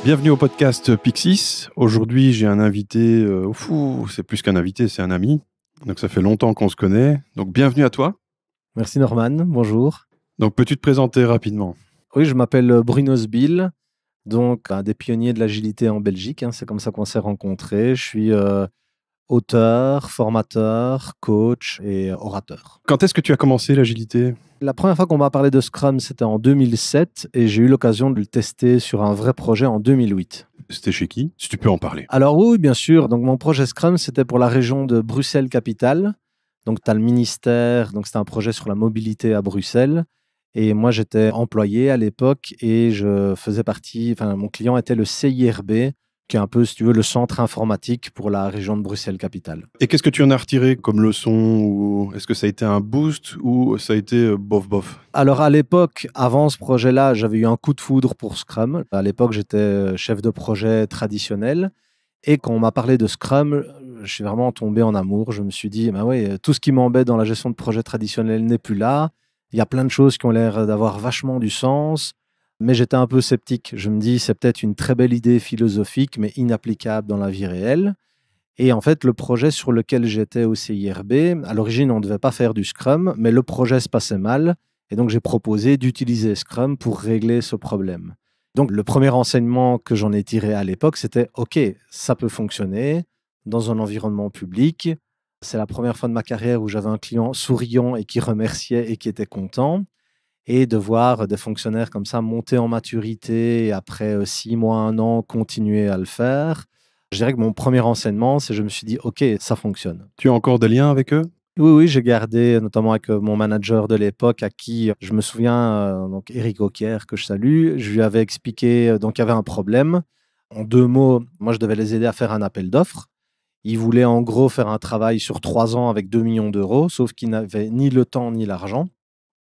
Bienvenue au podcast Pixis. Aujourd'hui, j'ai un invité, c'est plus qu'un invité, c'est un ami. Donc, ça fait longtemps qu'on se connaît. Donc, bienvenue à toi. Merci Norman, bonjour. Donc, peux-tu te présenter rapidement? Oui, je m'appelle Bruno Sbill, donc un des pionniers de l'agilité en Belgique. C'est comme ça qu'on s'est rencontrés. Je suis auteur, formateur, coach et orateur. Quand est-ce que tu as commencé l'agilité? La première fois qu'on m'a parlé de Scrum, c'était en 2007 et j'ai eu l'occasion de le tester sur un vrai projet en 2008. C'était chez qui? Si tu peux en parler. Alors oui, bien sûr. Donc mon projet Scrum, c'était pour la région de Bruxelles-Capitale. Donc tu as le ministère, donc c'était un projet sur la mobilité à Bruxelles. Et moi, j'étais employé à l'époque et je faisais partie, mon client était le CIRB, qui est un peu, si tu veux, le centre informatique pour la région de Bruxelles-Capitale. Et qu'est-ce que tu en as retiré comme leçon? Ou est-ce que ça a été un boost ou ça a été bof? Alors à l'époque, avant ce projet-là, j'avais eu un coup de foudre pour Scrum. À l'époque, j'étais chef de projet traditionnel. Et quand on m'a parlé de Scrum, je suis vraiment tombé en amour. Je me suis dit, bah ouais, tout ce qui m'embête dans la gestion de projet traditionnel n'est plus là. Il y a plein de choses qui ont l'air d'avoir vachement du sens. Mais j'étais un peu sceptique. Je me dis, c'est peut-être une très belle idée philosophique, mais inapplicable dans la vie réelle. Et en fait, le projet sur lequel j'étais au CIRB, à l'origine, on ne devait pas faire du Scrum, mais le projet se passait mal. Et donc, j'ai proposé d'utiliser Scrum pour régler ce problème. Donc, le premier enseignement que j'en ai tiré à l'époque, c'était OK, ça peut fonctionner dans un environnement public. C'est la première fois de ma carrière où j'avais un client souriant et qui remerciait et qui était content. Et de voir des fonctionnaires comme ça monter en maturité et après 6 mois, 1 an, continuer à le faire. Je dirais que mon premier enseignement, c'est je me suis dit OK, ça fonctionne. Tu as encore des liens avec eux? Oui, j'ai gardé, notamment avec mon manager de l'époque, à qui je me souviens, donc Eric Auquier, que je salue, je lui avais expliqué, donc il y avait un problème. En 2 mots, moi, je devais les aider à faire un appel d'offres. Ils voulaient en gros faire un travail sur 3 ans avec 2 millions d'euros, sauf qu'ils n'avaient ni le temps ni l'argent.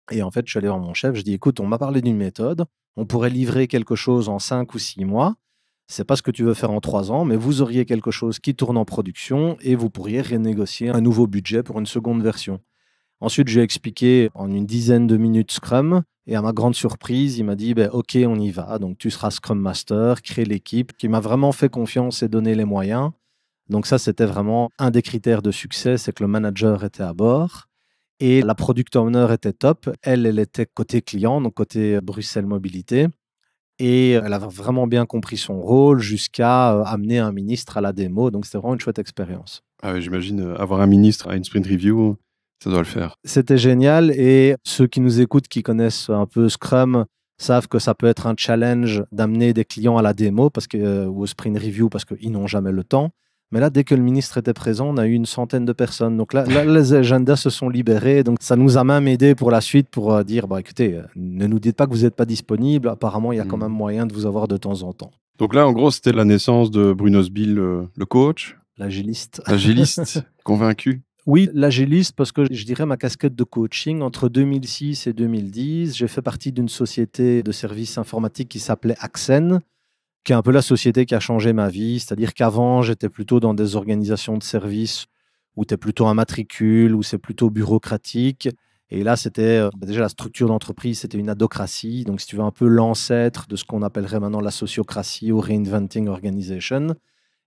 Et en fait, je suis allé voir mon chef, je dis: «Écoute, on m'a parlé d'une méthode, on pourrait livrer quelque chose en 5 ou 6 mois. C'est pas ce que tu veux faire en 3 ans, mais vous auriez quelque chose qui tourne en production et vous pourriez renégocier un nouveau budget pour une seconde version». Ensuite, je lui ai expliqué en une dizaine de minutes Scrum et à ma grande surprise, il m'a dit: «Beh, OK, on y va. Donc tu seras Scrum Master», crée l'équipe, qui m'a vraiment fait confiance et donné les moyens. Donc ça, c'était vraiment un des critères de succès, c'est que le manager était à bord et la product owner était top. Elle était côté client, donc côté Bruxelles Mobilité. Et elle a vraiment bien compris son rôle jusqu'à amener un ministre à la démo. Donc, c'était vraiment une chouette expérience. Ah oui, j'imagine avoir un ministre à une sprint review, ça doit le faire. C'était génial. Et ceux qui nous écoutent, qui connaissent un peu Scrum, savent que ça peut être un challenge d'amener des clients à la démo ou au sprint review parce qu'ils n'ont jamais le temps. Mais là, dès que le ministre était présent, on a eu une centaine de personnes. Donc là, les agendas se sont libérés. Donc ça nous a même aidé pour la suite pour dire, bah, écoutez, ne nous dites pas que vous n'êtes pas disponible. Apparemment, il y a quand même moyen de vous avoir de temps en temps. Donc là, en gros, c'était la naissance de Bruno Sbill, le coach. L'agiliste. L'agiliste, convaincu. Oui, l'agiliste, parce que je dirais ma casquette de coaching, entre 2006 et 2010, j'ai fait partie d'une société de services informatiques qui s'appelait Axen, qui est un peu la société qui a changé ma vie. C'est-à-dire qu'avant, j'étais plutôt dans des organisations de services où tu es plutôt un matricule, où c'est plutôt bureaucratique. Et là, c'était déjà la structure d'entreprise, c'était une adhocratie. Donc, si tu veux, un peu l'ancêtre de ce qu'on appellerait maintenant la sociocratie ou Reinventing Organization.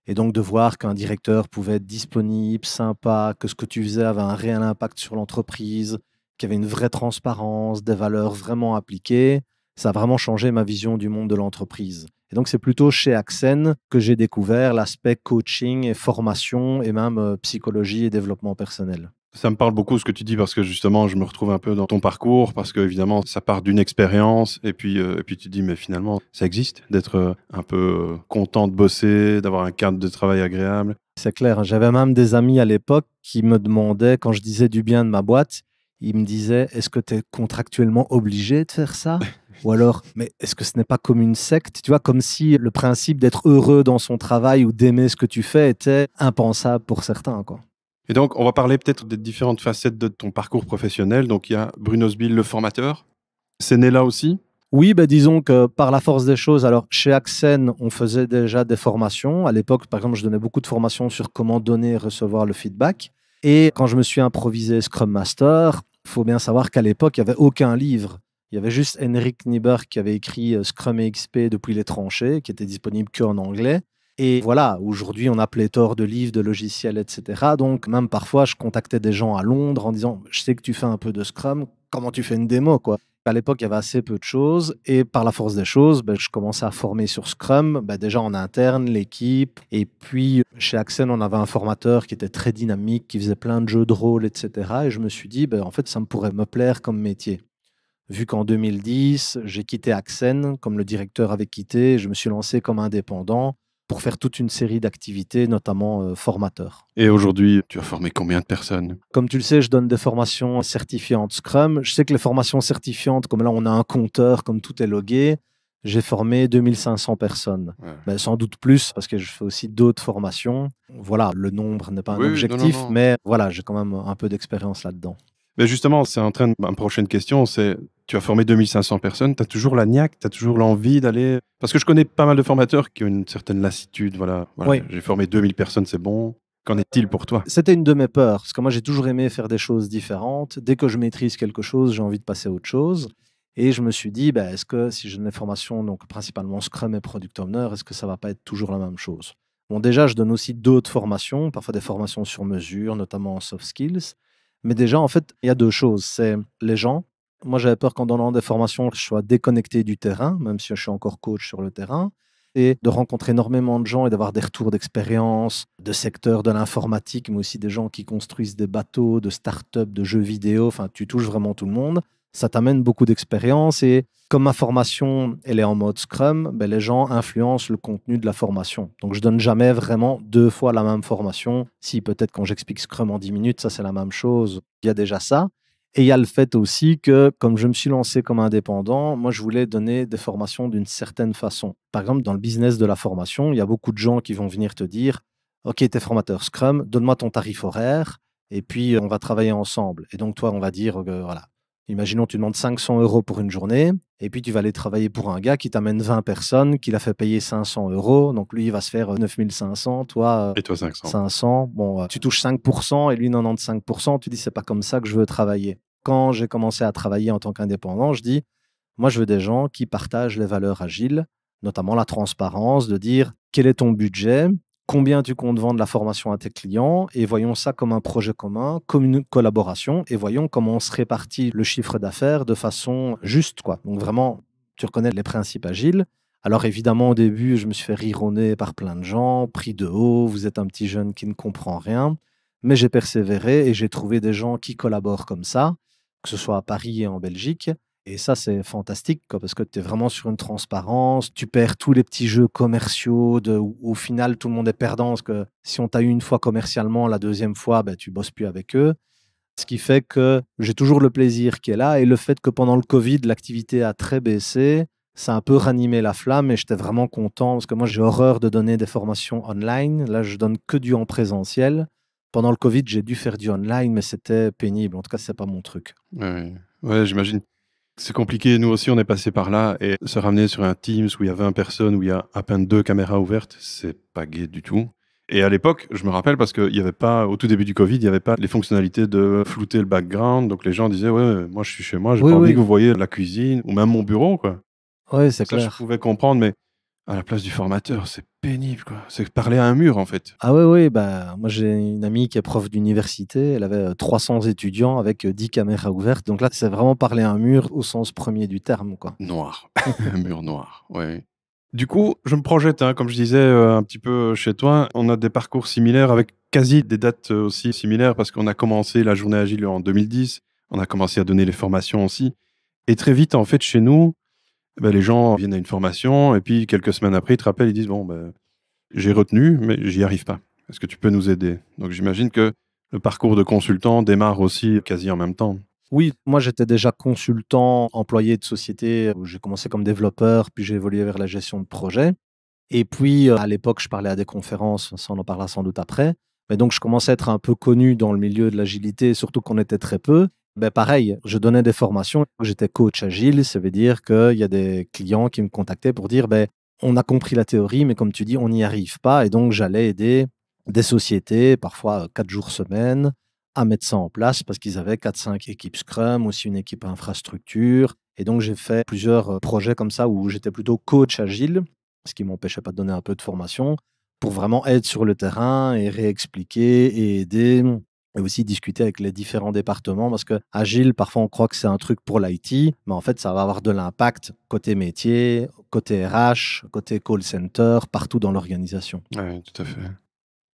Et donc, de voir qu'un directeur pouvait être disponible, sympa, que ce que tu faisais avait un réel impact sur l'entreprise, qu'il y avait une vraie transparence, des valeurs vraiment appliquées, ça a vraiment changé ma vision du monde de l'entreprise. Et donc, c'est plutôt chez Axen que j'ai découvert l'aspect coaching et formation et même psychologie et développement personnel. Ça me parle beaucoup ce que tu dis parce que justement, je me retrouve un peu dans ton parcours parce que évidemment, ça part d'une expérience et puis tu dis mais finalement, ça existe d'être un peu content de bosser, d'avoir un cadre de travail agréable. C'est clair, j'avais même des amis à l'époque qui me demandaient, quand je disais du bien de ma boîte, ils me disaient: «Est-ce que tu es contractuellement obligé de faire ça?» Ou alors: «Mais est-ce que ce n'est pas comme une secte?» Tu vois, comme si le principe d'être heureux dans son travail ou d'aimer ce que tu fais était impensable pour certains, quoi. Et donc, on va parler peut-être des différentes facettes de ton parcours professionnel. Donc, il y a Bruno Sbill, le formateur. C'est né là aussi? Oui, disons que par la force des choses, alors chez Axen, on faisait déjà des formations. À l'époque, par exemple, je donnais beaucoup de formations sur comment donner et recevoir le feedback. Et quand je me suis improvisé Scrum Master, il faut bien savoir qu'à l'époque, il n'y avait aucun livre. Il y avait juste Henrik Niebuhr qui avait écrit Scrum et XP depuis les tranchées, qui était disponible qu'en anglais. Et voilà, aujourd'hui, on a pléthore de livres, de logiciels, etc. Donc, même parfois, je contactais des gens à Londres en disant, je sais que tu fais un peu de Scrum, comment tu fais une démo, quoi. À l'époque, il y avait assez peu de choses et par la force des choses, je commençais à former sur Scrum, déjà en interne, l'équipe. Et puis, chez Accent, on avait un formateur qui était très dynamique, qui faisait plein de jeux de rôle, etc. Et je me suis dit, en fait, ça me pourrait me plaire comme métier. Vu qu'en 2010, j'ai quitté Accent, comme le directeur avait quitté, je me suis lancé comme indépendant pour faire toute une série d'activités, notamment formateur. Et aujourd'hui, tu as formé combien de personnes? Comme tu le sais, je donne des formations certifiantes Scrum. Je sais que les formations certifiantes, comme là, on a un compteur, comme tout est logué, j'ai formé 2500 personnes. Ouais. Mais sans doute plus, parce que je fais aussi d'autres formations. Voilà, le nombre n'est pas un Oui, objectif, non. mais voilà, j'ai quand même un peu d'expérience là-dedans. Mais justement, c'est en train de ma prochaine question, c'est tu as formé 2500 personnes, tu as toujours la niaque, tu as toujours l'envie d'aller parce que je connais pas mal de formateurs qui ont une certaine lassitude, voilà, Oui. j'ai formé 2000 personnes, c'est bon. Qu'en est-il pour toi? C'était une de mes peurs, parce que moi j'ai toujours aimé faire des choses différentes. Dès que je maîtrise quelque chose, j'ai envie de passer à autre chose. Et je me suis dit, est-ce que si j'ai des formations, donc principalement Scrum et Product Owner, est-ce que ça va pas être toujours la même chose? Bon, déjà, je donne aussi d'autres formations, parfois des formations sur mesure, notamment en soft skills. Mais déjà, en fait, il y a deux choses. C'est les gens. Moi, j'avais peur qu'en donnant des formations, je sois déconnecté du terrain, même si je suis encore coach sur le terrain et de rencontrer énormément de gens et d'avoir des retours d'expérience, de secteurs de l'informatique, mais aussi des gens qui construisent des bateaux, de start-up, de jeux vidéo. Enfin, tu touches vraiment tout le monde. Ça t'amène beaucoup d'expérience et comme ma formation, elle est en mode Scrum, les gens influencent le contenu de la formation. Donc, je donne jamais vraiment deux fois la même formation. Si peut-être quand j'explique Scrum en 10 minutes, ça c'est la même chose. Il y a déjà ça. Et il y a le fait aussi que, comme je me suis lancé comme indépendant, moi, je voulais donner des formations d'une certaine façon. Par exemple, dans le business de la formation, il y a beaucoup de gens qui vont venir te dire, OK, tu es formateur Scrum, donne-moi ton tarif horaire, et puis on va travailler ensemble. Et donc, toi, on va dire, voilà, imaginons, tu demandes 500 € pour une journée, et puis tu vas aller travailler pour un gars qui t'amène 20 personnes, qui l'a fait payer 500 €. Donc, lui, il va se faire 9500, toi, Et toi 500? 500. Bon, tu touches 5% et lui 95%. Tu dis, c'est pas comme ça que je veux travailler. Quand j'ai commencé à travailler en tant qu'indépendant, je dis, moi, je veux des gens qui partagent les valeurs agiles, notamment la transparence, de dire quel est ton budget, combien tu comptes vendre la formation à tes clients, et voyons ça comme un projet commun, comme une collaboration, et voyons comment on se répartit le chiffre d'affaires de façon juste, quoi. Donc vraiment, tu reconnais les principes agiles. Alors évidemment, au début, je me suis fait rironner par plein de gens, pris de haut, vous êtes un petit jeune qui ne comprend rien. Mais j'ai persévéré et j'ai trouvé des gens qui collaborent comme ça, que ce soit à Paris et en Belgique. Et ça, c'est fantastique, quoi, parce que tu es vraiment sur une transparence. Tu perds tous les petits jeux commerciaux où au final, tout le monde est perdant. Parce que si on t'a eu une fois commercialement, la deuxième fois, tu bosses plus avec eux. Ce qui fait que j'ai toujours le plaisir qui est là. Et le fait que pendant le Covid, l'activité a très baissé, ça a un peu ranimé la flamme. Et j'étais vraiment content parce que moi, j'ai horreur de donner des formations online. Là, je donne que du en présentiel. Pendant le Covid, j'ai dû faire du online, mais c'était pénible. En tout cas, c'est pas mon truc. Ouais, j'imagine. C'est compliqué, nous aussi on est passé par là et se ramener sur un Teams où il y a 20 personnes, où il y a à peine 2 caméras ouvertes, c'est pas gai du tout. Et à l'époque, je me rappelle parce qu'il y avait pas au tout début du Covid, il y avait pas les fonctionnalités de flouter le background, donc les gens disaient: «Ouais, moi je suis chez moi, j'ai Oui, pas envie oui, que vous voyiez la cuisine ou même mon bureau, quoi». oui, c'est Ça, je clair. pouvais comprendre, mais à la place du formateur, c'est pénible, quoi. C'est parler à un mur, en fait. Ah oui, oui, moi j'ai une amie qui est prof d'université, elle avait 300 étudiants avec 10 caméras ouvertes. Donc là, c'est vraiment parler à un mur au sens premier du terme, quoi. Noir, un mur noir, ouais. Du coup, je me projette, hein, comme je disais, un petit peu chez toi. On a des parcours similaires avec quasi des dates, aussi similaires parce qu'on a commencé la journée agile en 2010. On a commencé à donner les formations aussi et très vite, en fait, chez nous, les gens viennent à une formation et puis quelques semaines après, ils te rappellent, ils disent: «Bon, j'ai retenu, mais j'y arrive pas. Est-ce que tu peux nous aider?» Donc j'imagine que le parcours de consultant démarre aussi quasi en même temps. Oui, moi j'étais déjà consultant, employé de société, où j'ai commencé comme développeur, puis j'ai évolué vers la gestion de projet. Et puis, à l'époque, je parlais à des conférences, ça on en parlera sans doute après. Mais donc je commençais à être un peu connu dans le milieu de l'agilité, surtout qu'on était très peu. Pareil, je donnais des formations, j'étais coach agile, ça veut dire qu'il y a des clients qui me contactaient pour dire, on a compris la théorie, mais comme tu dis, on n'y arrive pas. Et donc j'allais aider des sociétés, parfois 4 jours semaine, à mettre ça en place parce qu'ils avaient 4-5 équipes Scrum, aussi une équipe infrastructure. Et donc, j'ai fait plusieurs projets comme ça où j'étais plutôt coach agile, ce qui m'empêchait pas de donner un peu de formation, pour vraiment être sur le terrain et réexpliquer et aider et aussi discuter avec les différents départements parce que agile, parfois on croit que c'est un truc pour l'IT, mais en fait, ça va avoir de l'impact côté métier, côté RH, côté call center, partout dans l'organisation. Ouais, tout à fait.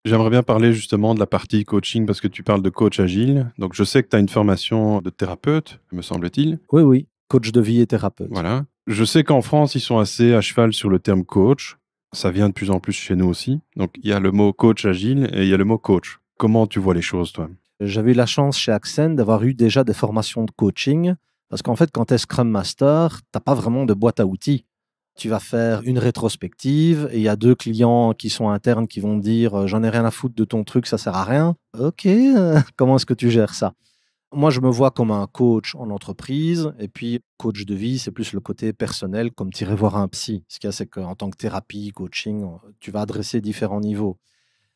J'aimerais bien parler justement de la partie coaching parce que tu parles de coach agile. Donc, je sais que tu as une formation de thérapeute, me semble-t-il. Oui, oui, coach de vie et thérapeute. Voilà. Je sais qu'en France, ils sont assez à cheval sur le terme coach. Ça vient de plus en plus chez nous aussi. Donc, il y a le mot coach agile et il y a le mot coach. Comment tu vois les choses, toi? J'avais eu la chance chez Accent d'avoir eu déjà des formations de coaching parce qu'en fait, quand tu es Scrum Master, tu n'as pas vraiment de boîte à outils. Tu vas faire une rétrospective et il y a 2 clients qui sont internes qui vont te dire j'en ai rien à foutre de ton truc, ça sert à rien. Ok, comment est-ce que tu gères ça? Moi, je me vois comme un coach en entreprise et puis coach de vie, c'est plus le côté personnel, comme tu irais voir un psy. Ce qu'il y a, c'est qu'en tant que thérapie, coaching, tu vas adresser différents niveaux.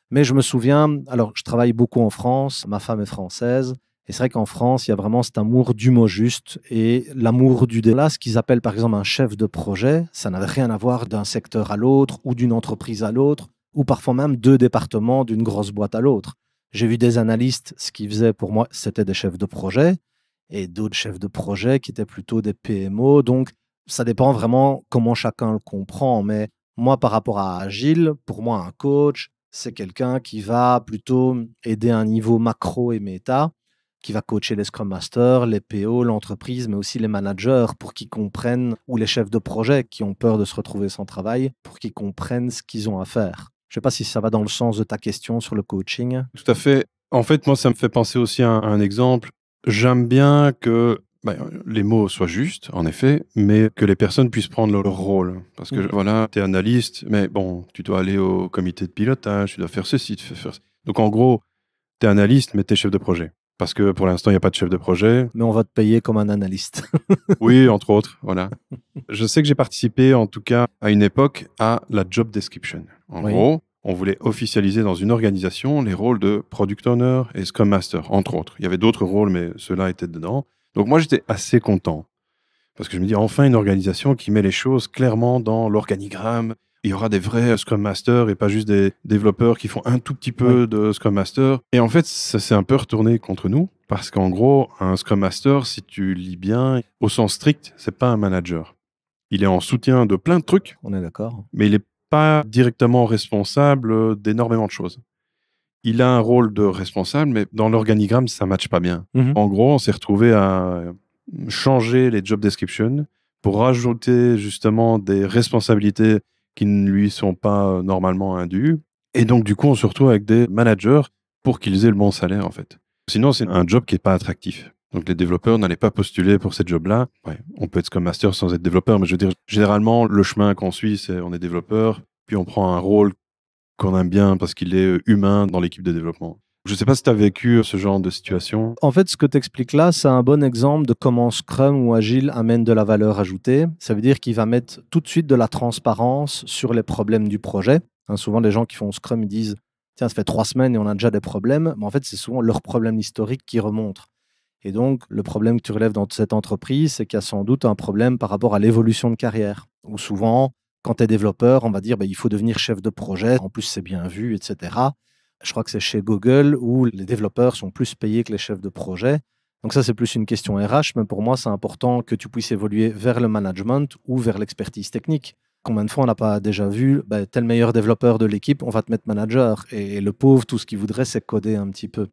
Mais je me souviens, alors je travaille beaucoup en France, ma femme est française, et c'est vrai qu'en France, il y a vraiment cet amour du mot juste et l'amour du débat. Ce qu'ils appellent par exemple un chef de projet, ça n'avait rien à voir d'un secteur à l'autre ou d'une entreprise à l'autre, ou parfois même 2 départements d'une grosse boîte à l'autre. J'ai vu des analystes, ce qu'ils faisaient pour moi, c'était des chefs de projet, et d'autres chefs de projet qui étaient plutôt des PMO. Donc, ça dépend vraiment comment chacun le comprend. Mais moi, par rapport à Agile, pour moi, un coach, c'est quelqu'un qui va plutôt aider à un niveau macro et méta, qui va coacher les Scrum Masters, les PO, l'entreprise, mais aussi les managers pour qu'ils comprennent, ou les chefs de projet qui ont peur de se retrouver sans travail, pour qu'ils comprennent ce qu'ils ont à faire. Je ne sais pas si ça va dans le sens de ta question sur le coaching. Tout à fait. En fait, moi, ça me fait penser aussi à un exemple. J'aime bien que les mots soient justes, en effet, mais que les personnes puissent prendre leur rôle. Parce que voilà, tu es analyste, mais bon, tu dois aller au comité de pilotage, tu dois faire ceci, tu fais faire ça. Donc en gros, tu es analyste, mais tu es chef de projet. Parce que pour l'instant, il n'y a pas de chef de projet. Mais on va te payer comme un analyste. Oui, entre autres, voilà. Je sais que j'ai participé, en tout cas, à une époque, à la job description. En Oui. gros, on voulait officialiser dans une organisation les rôles de product owner et scrum master, entre autres. Il y avait d'autres rôles, mais ceux-là étaient dedans. Donc moi, j'étais assez content. Parce que je me dis, enfin, une organisation qui met les choses clairement dans l'organigramme. Il y aura des vrais Scrum Masters et pas juste des développeurs qui font un tout petit peu de Scrum Master. Et en fait, ça s'est un peu retourné contre nous. Parce qu'en gros, un Scrum Master, si tu lis bien, au sens strict, c'est pas un manager. Il est en soutien de plein de trucs, On est d'accord. mais il n'est pas directement responsable d'énormément de choses. Il a un rôle de responsable, mais dans l'organigramme, ça ne matche pas bien. En gros, on s'est retrouvé à changer les job descriptions pour rajouter justement des responsabilités qui ne lui sont pas normalement indues. Et donc, du coup, on se retrouve avec des managers pour qu'ils aient le bon salaire, en fait. Sinon, c'est un job qui n'est pas attractif. Donc, les développeurs n'allaient pas postuler pour ces jobs-là. Ouais, on peut être Scrum Master sans être développeur, mais je veux dire, généralement, le chemin qu'on suit, c'est on est développeur, puis on prend un rôle qu'on aime bien parce qu'il est humain dans l'équipe de développement. Je ne sais pas si tu as vécu ce genre de situation. En fait, ce que tu expliques là, c'est un bon exemple de comment Scrum ou Agile amène de la valeur ajoutée. Ça veut dire qu'il va mettre tout de suite de la transparence sur les problèmes du projet. Souvent, les gens qui font Scrum, ils disent tiens, ça fait 3 semaines et on a déjà des problèmes. Mais en fait, c'est souvent leurs problèmes historiques qui remontent. Et donc, le problème que tu relèves dans cette entreprise, c'est qu'il y a sans doute un problème par rapport à l'évolution de carrière. Ou souvent, quand tu es développeur, on va dire il faut devenir chef de projet. En plus, c'est bien vu, etc. Je crois que c'est chez Google où les développeurs sont plus payés que les chefs de projet. Donc ça, c'est plus une question RH, mais pour moi, c'est important que tu puisses évoluer vers le management ou vers l'expertise technique. Combien de fois on n'a pas déjà vu, tel meilleur développeur de l'équipe, on va te mettre manager. Et le pauvre, tout ce qu'il voudrait, c'est coder un petit peu.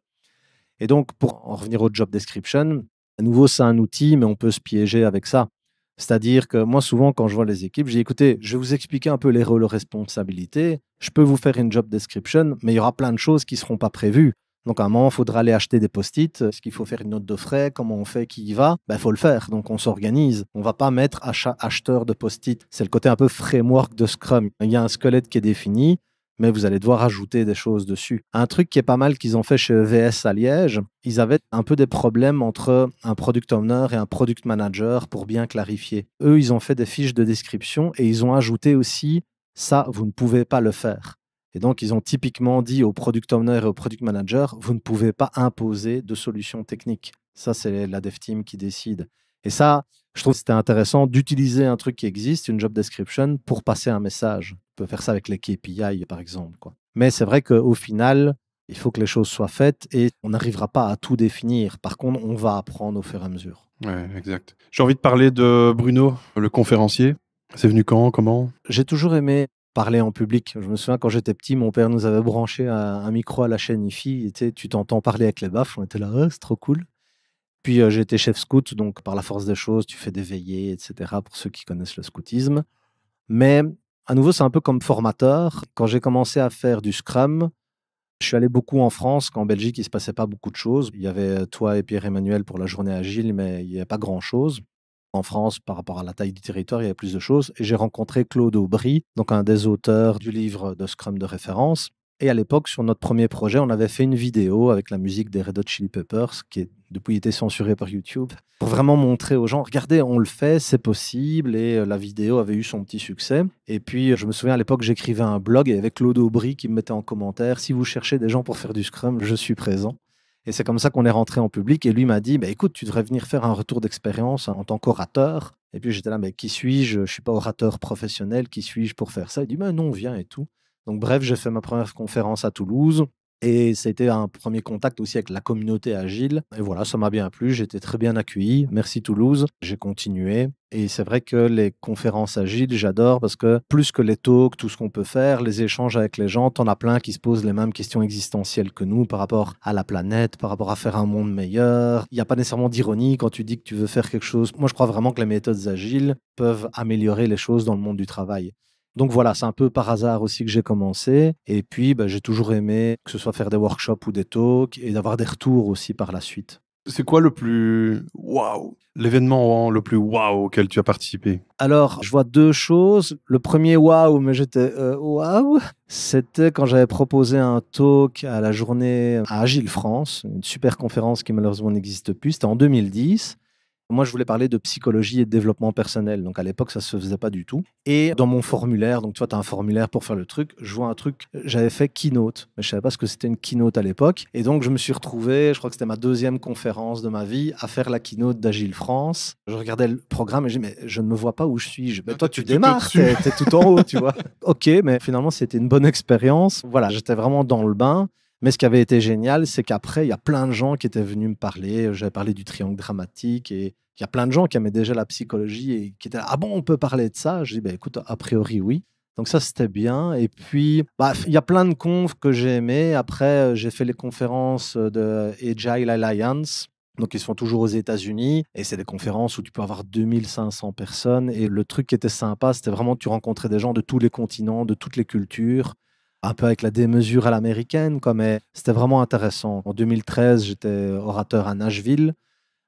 Et donc, pour en revenir au job description, à nouveau, c'est un outil, mais on peut se piéger avec ça. C'est-à-dire que moi, souvent, quand je vois les équipes, je dis, écoutez, je vais vous expliquer un peu les rôles et responsabilités. Je peux vous faire une job description, mais il y aura plein de choses qui ne seront pas prévues. Donc, à un moment, il faudra aller acheter des post-it. Est-ce qu'il faut faire une note de frais? Comment on fait? Qui y va? Il faut le faire. Donc, on s'organise. On ne va pas mettre achat acheteur de post-it. C'est le côté un peu framework de Scrum. Il y a un squelette qui est défini, mais vous allez devoir ajouter des choses dessus. Un truc qui est pas mal qu'ils ont fait chez EVS à Liège, ils avaient un peu des problèmes entre un product owner et un product manager pour bien clarifier. Eux, ils ont fait des fiches de description et ils ont ajouté aussi ça, vous ne pouvez pas le faire. Et donc, ils ont typiquement dit au product owner et au product manager, vous ne pouvez pas imposer de solution technique. Ça, c'est la dev team qui décide. Et ça, je trouve que c'était intéressant d'utiliser un truc qui existe, une job description, pour passer un message. On peut faire ça avec les KPI, par exemple, quoi. Mais c'est vrai qu'au final, il faut que les choses soient faites et on n'arrivera pas à tout définir. Par contre, on va apprendre au fur et à mesure. Ouais, exact. J'ai envie de parler de Bruno, le conférencier. C'est venu quand? Comment? J'ai toujours aimé parler en public. Je me souviens quand j'étais petit, mon père nous avait branché un micro à la chaîne IFI. Et tu t'entends parler avec les baffes. On était là, ah, c'est trop cool. Puis j'ai été chef scout, donc par la force des choses, tu fais des veillées, etc. pour ceux qui connaissent le scoutisme. Mais à nouveau, c'est un peu comme formateur. Quand j'ai commencé à faire du Scrum, je suis allé beaucoup en France, qu'en Belgique, il ne se passait pas beaucoup de choses. Il y avait toi et Pierre-Emmanuel pour la journée agile, mais il n'y avait pas grand-chose. En France, par rapport à la taille du territoire, il y avait plus de choses. Et j'ai rencontré Claude Aubry, donc un des auteurs du livre de Scrum de référence. Et à l'époque, sur notre premier projet, on avait fait une vidéo avec la musique des Red Hot Chili Peppers, qui est depuis été censurée par YouTube, pour vraiment montrer aux gens, regardez, on le fait, c'est possible. Et la vidéo avait eu son petit succès. Et puis, je me souviens à l'époque, j'écrivais un blog et avec Claude Aubry qui me mettait en commentaire, si vous cherchez des gens pour faire du Scrum, je suis présent. Et c'est comme ça qu'on est rentré en public. Et lui m'a dit, bah, écoute, tu devrais venir faire un retour d'expérience en tant qu'orateur. Et puis j'étais là, mais qui suis-je? Je ne suis pas orateur professionnel. Qui suis-je pour faire ça? Il dit, mais non, viens et tout. Donc bref, j'ai fait ma première conférence à Toulouse. Et c'était un premier contact aussi avec la communauté agile. Et voilà, ça m'a bien plu. J'étais très bien accueilli. Merci Toulouse. J'ai continué. Et c'est vrai que les conférences agiles, j'adore parce que plus que les talks, tout ce qu'on peut faire, les échanges avec les gens, t'en as plein qui se posent les mêmes questions existentielles que nous par rapport à la planète, par rapport à faire un monde meilleur. Il n'y a pas nécessairement d'ironie quand tu dis que tu veux faire quelque chose. Moi, je crois vraiment que les méthodes agiles peuvent améliorer les choses dans le monde du travail. Donc voilà, c'est un peu par hasard aussi que j'ai commencé. Et puis, bah, j'ai toujours aimé que ce soit faire des workshops ou des talks et d'avoir des retours aussi par la suite. C'est quoi le plus waouh? L'événement le plus waouh auquel tu as participé? Alors, je vois deux choses. Le premier waouh, mais j'étais waouh, c'était quand j'avais proposé un talk à la journée à Agile France, une super conférence qui malheureusement n'existe plus. C'était en 2010. Moi, je voulais parler de psychologie et de développement personnel. Donc, à l'époque, ça ne se faisait pas du tout. Et dans mon formulaire, donc tu vois, tu as un formulaire pour faire le truc, je vois un truc, j'avais fait keynote, mais je ne savais pas ce que c'était une keynote à l'époque. Et donc, je me suis retrouvé, je crois que c'était ma deuxième conférence de ma vie, à faire la keynote d'Agile France. Je regardais le programme et je dis, mais je ne me vois pas où je suis. Mais toi, tu démarres, tu es tout en haut, tu vois. Ok, mais finalement, c'était une bonne expérience. Voilà, j'étais vraiment dans le bain. Mais ce qui avait été génial, c'est qu'après, il y a plein de gens qui étaient venus me parler. J'avais parlé du triangle dramatique et il y a plein de gens qui aimaient déjà la psychologie et qui étaient là, ah bon, on peut parler de ça? Je dis, bah, écoute, a priori, oui. Donc ça, c'était bien. Et puis, bah, il y a plein de confs que j'ai aimés. Après, j'ai fait les conférences de Agile Alliance. Donc, ils sont toujours aux États-Unis. Et c'est des conférences où tu peux avoir 2500 personnes. Et le truc qui était sympa, c'était vraiment que tu rencontrais des gens de tous les continents, de toutes les cultures, un peu avec la démesure à l'américaine, quoi, mais c'était vraiment intéressant. En 2013, j'étais orateur à Nashville.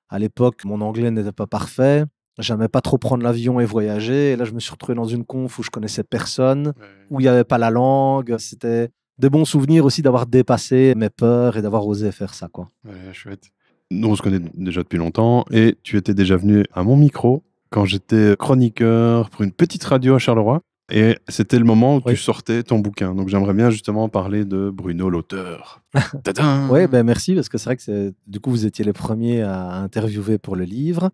À l'époque, mon anglais n'était pas parfait. J'aimais pas trop prendre l'avion et voyager. Et là, je me suis retrouvé dans une conf où je connaissais personne, où il n'y avait pas la langue. C'était des bons souvenirs aussi d'avoir dépassé mes peurs et d'avoir osé faire ça, quoi. Ouais, chouette. Nous, on se connaît déjà depuis longtemps et tu étais déjà venu à mon micro quand j'étais chroniqueur pour une petite radio à Charleroi. Et c'était le moment où Oui. tu sortais ton bouquin. Donc, j'aimerais bien justement parler de Bruno, l'auteur. Oui, ben merci, parce que c'est vrai que du coup, vous étiez les premiers à interviewer pour le livre.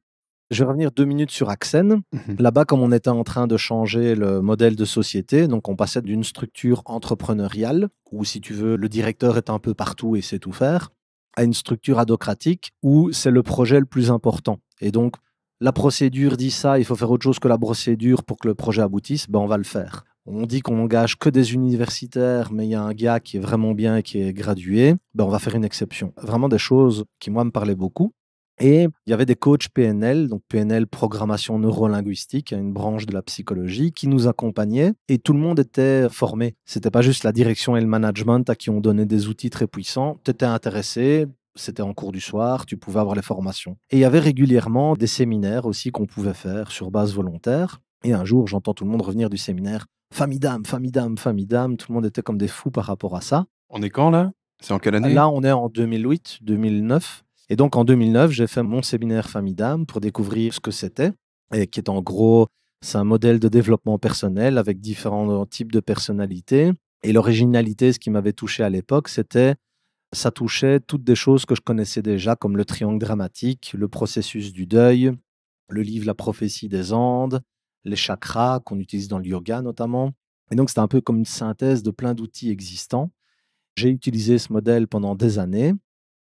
Je vais revenir 2 minutes sur Axen. Là-bas, comme on était en train de changer le modèle de société, donc on passait d'une structure entrepreneuriale, où si tu veux, le directeur est un peu partout et sait tout faire, à une structure adocratique, où c'est le projet le plus important. Et donc, la procédure dit ça, il faut faire autre chose que la procédure pour que le projet aboutisse, ben on va le faire. On dit qu'on n'engage que des universitaires, mais il y a un gars qui est vraiment bien et qui est gradué, ben on va faire une exception. Vraiment des choses qui, moi, me parlaient beaucoup. Et il y avait des coachs PNL, donc PNL, programmation neurolinguistique, une branche de la psychologie, qui nous accompagnaient et tout le monde était formé. C'était pas juste la direction et le management à qui on donnait des outils très puissants. Tu étais intéressé, c'était en cours du soir, tu pouvais avoir les formations. Et il y avait régulièrement des séminaires aussi qu'on pouvait faire sur base volontaire. Et un jour, j'entends tout le monde revenir du séminaire. Famidame, famidame, famidame. Tout le monde était comme des fous par rapport à ça. On est quand là? C'est en quelle année? Là, on est en 2008, 2009. Et donc, en 2009, j'ai fait mon séminaire Famidame pour découvrir ce que c'était, et qui est en gros, c'est un modèle de développement personnel avec différents types de personnalités. Et l'originalité, ce qui m'avait touché à l'époque, ça touchait toutes des choses que je connaissais déjà, comme le triangle dramatique, le processus du deuil, le livre La prophétie des Andes, les chakras qu'on utilise dans le yoga notamment. Et donc, c'était un peu comme une synthèse de plein d'outils existants. J'ai utilisé ce modèle pendant des années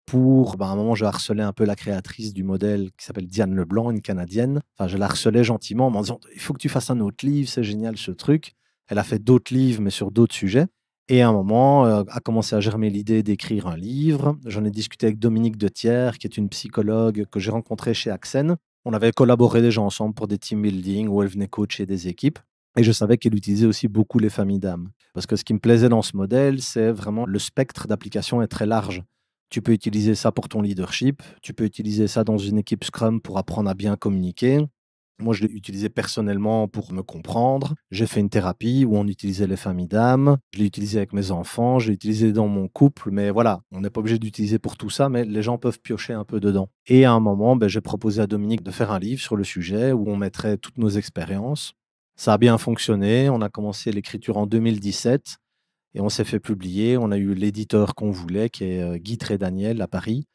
pour, à un moment, je harcelais un peu la créatrice du modèle qui s'appelle Diane Leblanc, une Canadienne. Enfin, je la harcelais gentiment en me disant, il faut que tu fasses un autre livre, c'est génial ce truc. Elle a fait d'autres livres, mais sur d'autres sujets. Et à un moment, a commencé à germer l'idée d'écrire un livre. J'en ai discuté avec Dominique Dethier, qui est une psychologue que j'ai rencontrée chez Axen. On avait collaboré déjà ensemble pour des team building où elle venait coacher des équipes. Et je savais qu'elle utilisait aussi beaucoup les familles d'âmes. Parce que ce qui me plaisait dans ce modèle, c'est vraiment le spectre d'application est très large. Tu peux utiliser ça pour ton leadership, tu peux utiliser ça dans une équipe Scrum pour apprendre à bien communiquer. Moi, je l'ai utilisé personnellement pour me comprendre. J'ai fait une thérapie où on utilisait les familles d'âmes. Je l'ai utilisé avec mes enfants, je l'ai utilisé dans mon couple. Mais voilà, on n'est pas obligé d'utiliser pour tout ça, mais les gens peuvent piocher un peu dedans. Et à un moment, j'ai proposé à Dominique de faire un livre sur le sujet où on mettrait toutes nos expériences. Ça a bien fonctionné. On a commencé l'écriture en 2017 et on s'est fait publier. On a eu l'éditeur qu'on voulait, qui est Guy Trédaniel à Paris.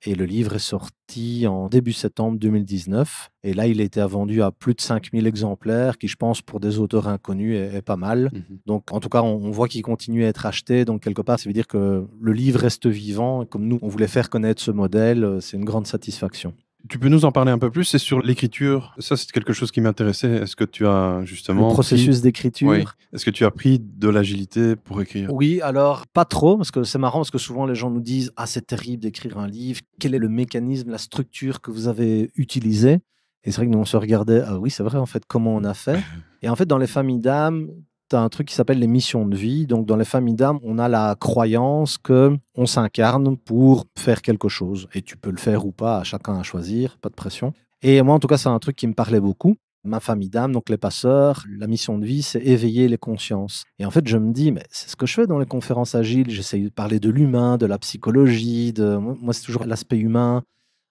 Et le livre est sorti en début septembre 2019. Et là, il a été vendu à plus de 5000 exemplaires, qui, je pense, pour des auteurs inconnus, est pas mal. Donc, en tout cas, on voit qu'il continue à être acheté. Donc, quelque part, ça veut dire que le livre reste vivant. Et comme nous, on voulait faire connaître ce modèle, c'est une grande satisfaction. Tu peux nous en parler un peu plus? C'est sur l'écriture. Ça, c'est quelque chose qui m'intéressait. Est-ce que tu as justement Le processus d'écriture. Oui. Est-ce que tu as pris de l'agilité pour écrire? Oui, alors pas trop, parce que c'est marrant, parce que souvent les gens nous disent « Ah, c'est terrible d'écrire un livre. Quel est le mécanisme, la structure que vous avez utilisée ?» Et c'est vrai que nous, on se regardait « Ah oui, c'est vrai, en fait, comment on a fait ?» Et en fait, dans les familles d'âmes, tu as un truc qui s'appelle les missions de vie. Donc, dans les familles d'âmes, on a la croyance qu'on s'incarne pour faire quelque chose. Et tu peux le faire ou pas, à chacun à choisir, pas de pression. Et moi, en tout cas, c'est un truc qui me parlait beaucoup. Ma famille d'âme, donc les passeurs, la mission de vie, c'est éveiller les consciences. Et en fait, je me dis, mais c'est ce que je fais dans les conférences agiles. J'essaye de parler de l'humain, de la psychologie. Moi, c'est toujours l'aspect humain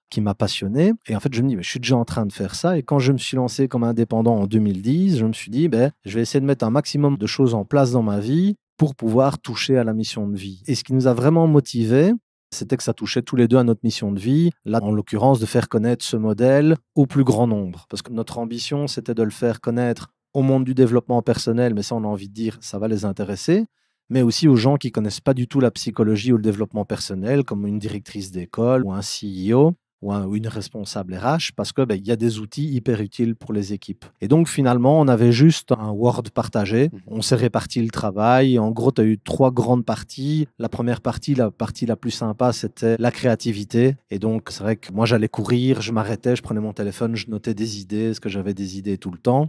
qui m'a passionné. Et en fait, je me dis, mais je suis déjà en train de faire ça. Et quand je me suis lancé comme indépendant en 2010, je me suis dit, je vais essayer de mettre un maximum de choses en place dans ma vie pour pouvoir toucher à la mission de vie. Et ce qui nous a vraiment motivés, c'était que ça touchait tous les deux à notre mission de vie. Là, en l'occurrence, de faire connaître ce modèle au plus grand nombre. Parce que notre ambition, c'était de le faire connaître au monde du développement personnel, mais ça, on a envie de dire, ça va les intéresser, mais aussi aux gens qui connaissent pas du tout la psychologie ou le développement personnel, comme une directrice d'école ou un CEO ou une responsable RH, parce que il y a des outils hyper utiles pour les équipes. Et donc, finalement, on avait juste un Word partagé. On s'est réparti le travail. En gros, tu as eu 3 grandes parties. La première partie, la partie la plus sympa, c'était la créativité. Et donc, c'est vrai que moi, j'allais courir, je m'arrêtais, je prenais mon téléphone, je notais des idées, parce que j'avais des idées tout le temps.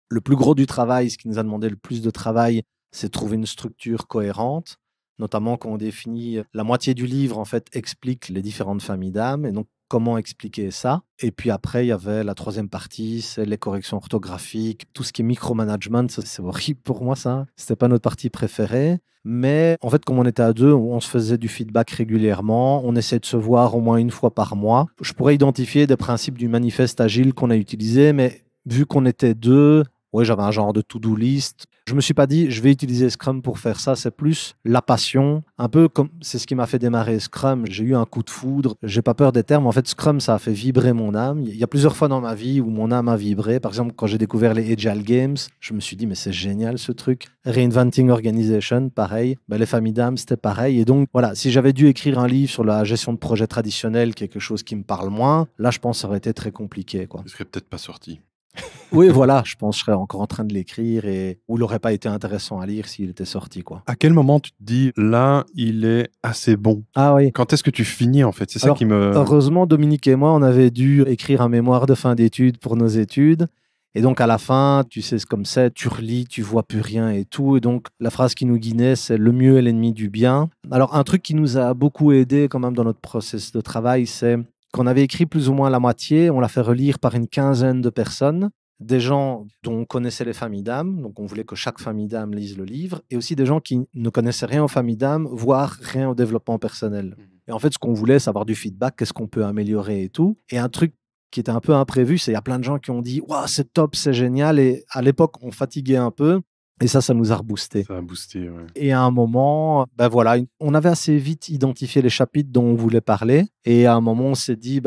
Le plus gros du travail, ce qui nous a demandé le plus de travail, c'est de trouver une structure cohérente, notamment quand on définit la moitié du livre, en fait, explique les différentes familles d'âmes. Et donc, comment expliquer ça? Et puis après, il y avait la 3e partie, c'est les corrections orthographiques, tout ce qui est micromanagement, c'est horrible pour moi ça. C'était pas notre partie préférée. Mais en fait, comme on était à 2, on se faisait du feedback régulièrement. On essayait de se voir au moins une fois par mois. Je pourrais identifier des principes du manifeste agile qu'on a utilisé, mais vu qu'on était 2, ouais, j'avais un genre de to-do list. Je me suis pas dit, je vais utiliser Scrum pour faire ça. C'est plus la passion. Un peu comme, c'est ce qui m'a fait démarrer Scrum. J'ai eu un coup de foudre. J'ai pas peur des termes. En fait, Scrum, ça a fait vibrer mon âme. Il y a plusieurs fois dans ma vie où mon âme a vibré. Par exemple, quand j'ai découvert les Agile Games, je me suis dit, mais c'est génial ce truc. Reinventing Organization, pareil. Les familles d'âme, c'était pareil. Et donc, voilà, si j'avais dû écrire un livre sur la gestion de projet traditionnel, quelque chose qui me parle moins, là, je pense que ça aurait été très compliqué, quoi. Il serait peut-être pas sorti. Oui, voilà, je pense que je serais encore en train de l'écrire ou il n'aurait pas été intéressant à lire s'il était sorti, quoi. À quel moment tu te dis, là, il est assez bon? Ah oui. Quand est-ce que tu finis, en fait? C'est ça qui me... Heureusement, Dominique et moi, on avait dû écrire un mémoire de fin d'études pour nos études. Et donc, à la fin, tu sais, c'est comme ça, tu relis, tu vois plus rien et tout. Et donc, la phrase qui nous guidait, c'est « le mieux est l'ennemi du bien ». Alors, un truc qui nous a beaucoup aidé quand même dans notre processus de travail, c'est qu'on avait écrit plus ou moins la moitié, on l'a fait relire par une quinzaine de personnes. Des gens dont on connaissait les familles d'âmes, donc on voulait que chaque famille d'âmes lise le livre, et aussi des gens qui ne connaissaient rien aux familles d'âmes, voire rien au développement personnel. Et en fait, ce qu'on voulait, c'est avoir du feedback, qu'est-ce qu'on peut améliorer et tout. Et un truc qui était un peu imprévu, c'est qu'il y a plein de gens qui ont dit « Waouh, c'est top, c'est génial », et à l'époque, on fatiguait un peu. Et ça nous a reboosté. Ça a boosté, ouais. Et à un moment, voilà, on avait assez vite identifié les chapitres dont on voulait parler. Et à un moment, on s'est dit,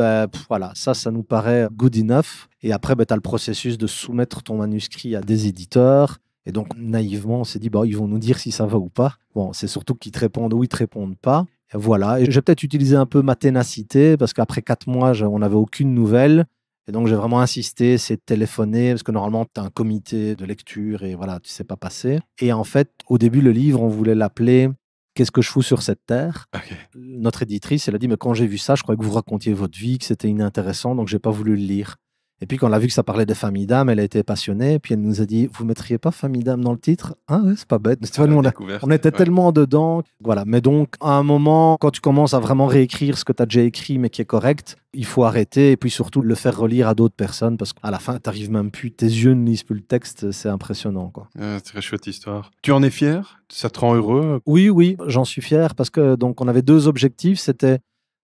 voilà, ça nous paraît good enough. Et après, tu as le processus de soumettre ton manuscrit à des éditeurs. Et donc, naïvement, on s'est dit, ils vont nous dire si ça va ou pas. Bon, c'est surtout qu'ils te répondent ou ils te répondent pas. Et voilà. Et j'ai peut-être utilisé un peu ma ténacité parce qu'après 4 mois, on n'avait aucune nouvelle. Et donc, j'ai vraiment insisté, c'est de téléphoner, parce que normalement, tu as un comité de lecture et voilà, tu ne sais pas passer. Et en fait, au début, le livre, on voulait l'appeler « Qu'est-ce que je fous sur cette terre ?» Okay. Notre éditrice, elle a dit « Mais quand j'ai vu ça, je croyais que vous racontiez votre vie, que c'était inintéressant, donc je n'ai pas voulu le lire. » Et puis, quand elle a vu que ça parlait de famille d'âme, elle a été passionnée. Puis, elle nous a dit « Vous ne mettriez pas famille d'âme dans le titre ?» Ah ouais, c'est pas bête. Tu vois, nous, on était tellement dedans. Voilà. Mais donc, à un moment, quand tu commences à vraiment réécrire ce que tu as déjà écrit, mais qui est correct, il faut arrêter et puis surtout le faire relire à d'autres personnes parce qu'à la fin, tu n'arrives même plus, tes yeux ne lisent plus le texte. C'est impressionnant, quoi. Très chouette histoire. Tu en es fier? Ça te rend heureux? Oui, j'en suis fier parce que donc on avait 2 objectifs. C'était,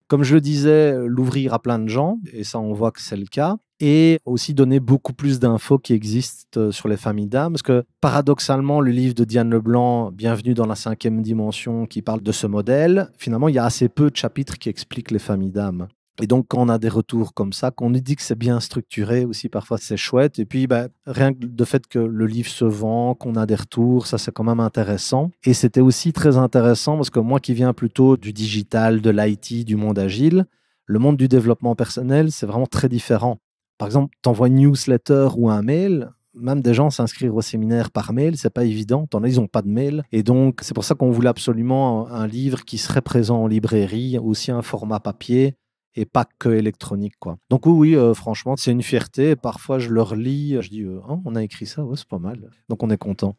comme je le disais, l'ouvrir à plein de gens, et ça, on voit que c'est le cas. Et aussi donner beaucoup plus d'infos qui existent sur les familles d'âme. Parce que paradoxalement, le livre de Diane Leblanc, Bienvenue dans la 5e dimension, qui parle de ce modèle, finalement, il y a assez peu de chapitres qui expliquent les familles d'âme. Et donc, quand on a des retours comme ça, qu'on nous dit que c'est bien structuré aussi, parfois c'est chouette. Et puis, rien que le fait que le livre se vend, qu'on a des retours, ça c'est quand même intéressant. Et c'était aussi très intéressant parce que moi qui viens plutôt du digital, de l'IT, du monde agile, le monde du développement personnel, c'est vraiment très différent. Par exemple, tu envoies une newsletter ou un mail, même des gens s'inscrire au séminaire par mail, c'est pas évident. T'en as, ils n'ont pas de mail. Et donc, c'est pour ça qu'on voulait absolument un livre qui serait présent en librairie, aussi un format papier et pas que électronique, quoi. Donc oui, franchement, c'est une fierté. Parfois, je le relis, je dis on a écrit ça, ouais, c'est pas mal. Donc, on est content.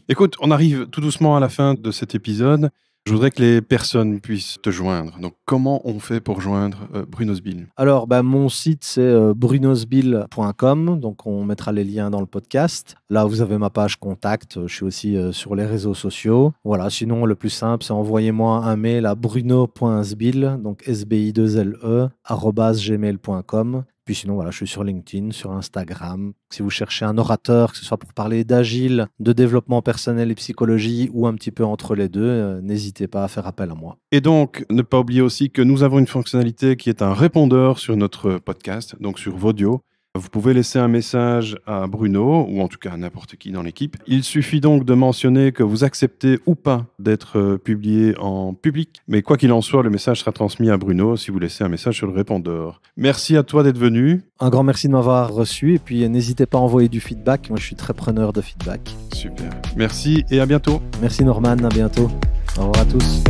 Écoute, on arrive tout doucement à la fin de cet épisode. Je voudrais que les personnes puissent te joindre. Donc, comment on fait pour joindre Bruno Sbil? Alors, mon site, c'est brunosbil.com. Donc, on mettra les liens dans le podcast. Là, vous avez ma page contact. Je suis aussi sur les réseaux sociaux. Voilà. Sinon, le plus simple, c'est envoyez-moi un mail à bruno.sbil, donc sbi2le, @gmail.com. Puis sinon, voilà, je suis sur LinkedIn, sur Instagram. Si vous cherchez un orateur, que ce soit pour parler d'agile, de développement personnel et psychologie, ou un petit peu entre les deux, n'hésitez pas à faire appel à moi. Et donc, ne pas oublier aussi que nous avons une fonctionnalité qui est un répondeur sur notre podcast, donc sur Vodio. Vous pouvez laisser un message à Bruno, ou en tout cas à n'importe qui dans l'équipe. Il suffit donc de mentionner que vous acceptez ou pas d'être publié en public. Mais quoi qu'il en soit, le message sera transmis à Bruno si vous laissez un message sur le répondeur. Merci à toi d'être venu. Un grand merci de m'avoir reçu. Et puis, n'hésitez pas à envoyer du feedback. Moi, je suis très preneur de feedback. Super. Merci et à bientôt. Merci Norman, à bientôt. Au revoir à tous.